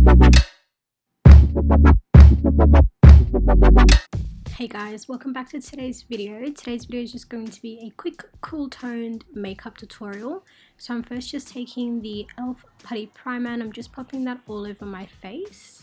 Hey guys, welcome back to today's video. Today's video is just going to be a quick cool toned makeup tutorial. So I'm first just taking the e.l.f. putty primer and I'm just popping that all over my face.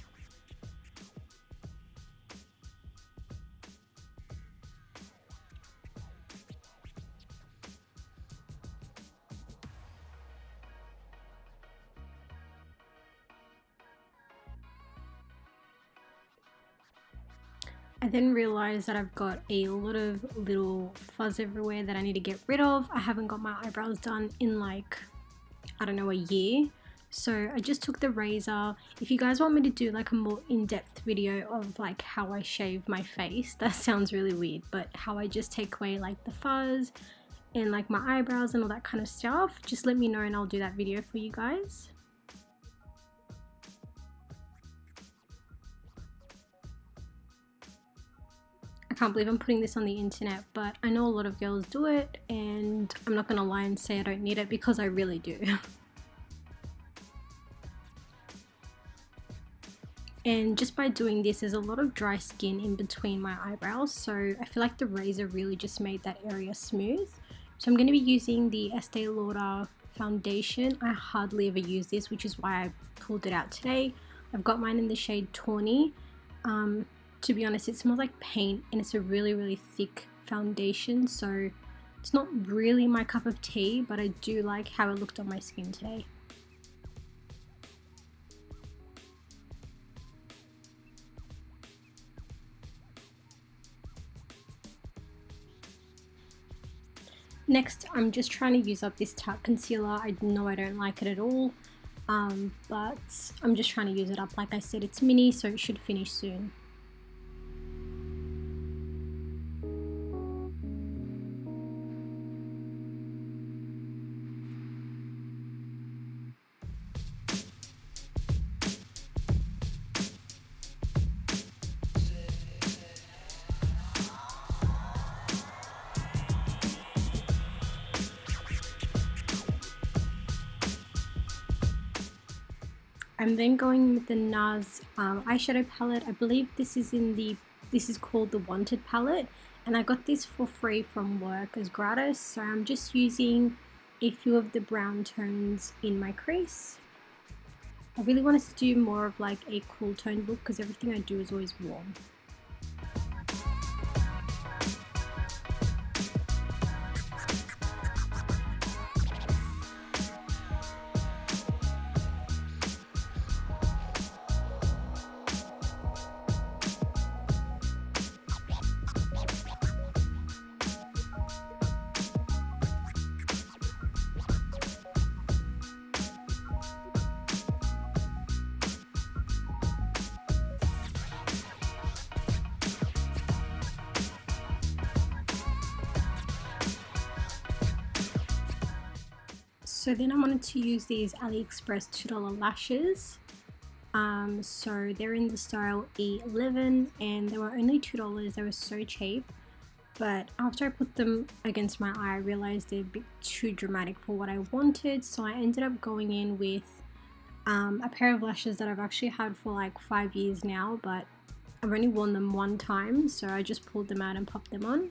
I then realized that I've got a lot of little fuzz everywhere that I need to get rid of. I haven't got my eyebrows done in like, I don't know, a year. So I just took the razor. If you guys want me to do like a more in-depth video of like how I shave my face, that sounds really weird, but how I just take away like the fuzz and like my eyebrows and all that kind of stuff, just let me know and I'll do that video for you guys. I can't believe I'm putting this on the internet, but I know a lot of girls do it and I'm not gonna lie and say I don't need it because I really do. And just by doing this, there's a lot of dry skin in between my eyebrows, so I feel like the razor really just made that area smooth. So I'm going to be using the Estee Lauder foundation. I hardly ever use this, which is why I pulled it out today. I've got mine in the shade Tawny. To be honest, it smells like paint and it's a really thick foundation, so it's not really my cup of tea, but I do like how it looked on my skin today. Next, I'm just trying to use up this Tarte concealer. I know I don't like it at all, but I'm just trying to use it up. Like I said, it's mini, so it should finish soon. I'm then going with the NARS eyeshadow palette. I believe this is called the Wanted palette, and I got this for free from work as gratis, so I'm just using a few of the brown tones in my crease. I really wanted to do more of like a cool tone look because everything I do is always warm. So then I wanted to use these AliExpress $2 lashes. So they're in the style E11 and they were only $2. They were so cheap. But after I put them against my eye, I realized they're a bit too dramatic for what I wanted. So I ended up going in with a pair of lashes that I've actually had for like 5 years now, but I've only worn them one time. So I just pulled them out and popped them on.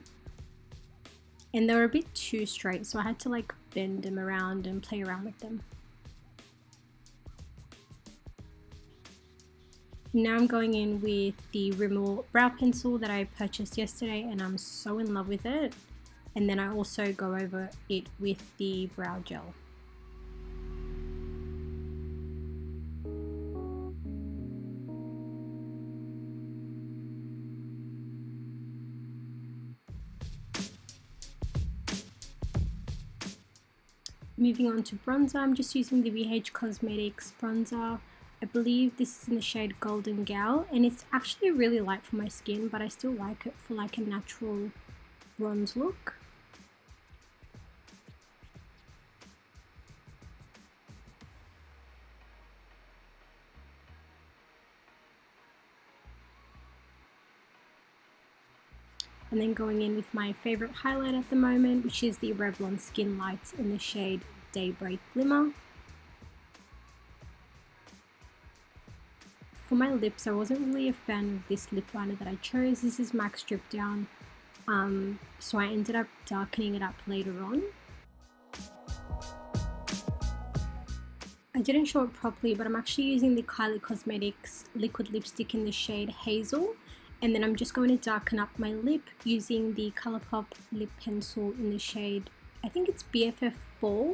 And they were a bit too straight, so I had to like bend them around and play around with them. Now I'm going in with the Rimmel brow pencil that I purchased yesterday and I'm so in love with it. And then I also go over it with the brow gel. Moving on to bronzer, I'm just using the BH Cosmetics bronzer. I believe this is in the shade Golden Gal, and it's actually really light for my skin, but I still like it for like a natural bronze look. And then going in with my favorite highlight at the moment, which is the Revlon Skin Lights in the shade Daybreak Glimmer. for my lips, I wasn't really a fan of this lip liner that I chose. This is MAC Strip Down, so I ended up darkening it up later on. I didn't show it properly, but I'm actually using the Kylie Cosmetics liquid lipstick in the shade Hazel, and then I'm just going to darken up my lip using the Colourpop lip pencil in the shade, I think it's BFF4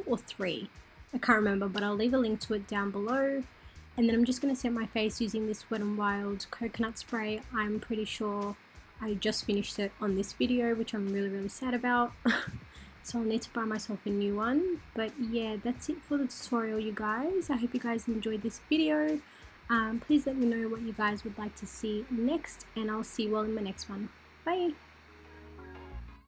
or 3, I can't remember, but I'll leave a link to it down below. And then I'm just going to set my face using this Wet n Wild coconut spray. I'm pretty sure I just finished it on this video, which I'm really sad about. So I'll need to buy myself a new one. But yeah, that's it for the tutorial, you guys. I hope you guys enjoyed this video. Please let me know what you guys would like to see next, and I'll see you all in my next one. Bye!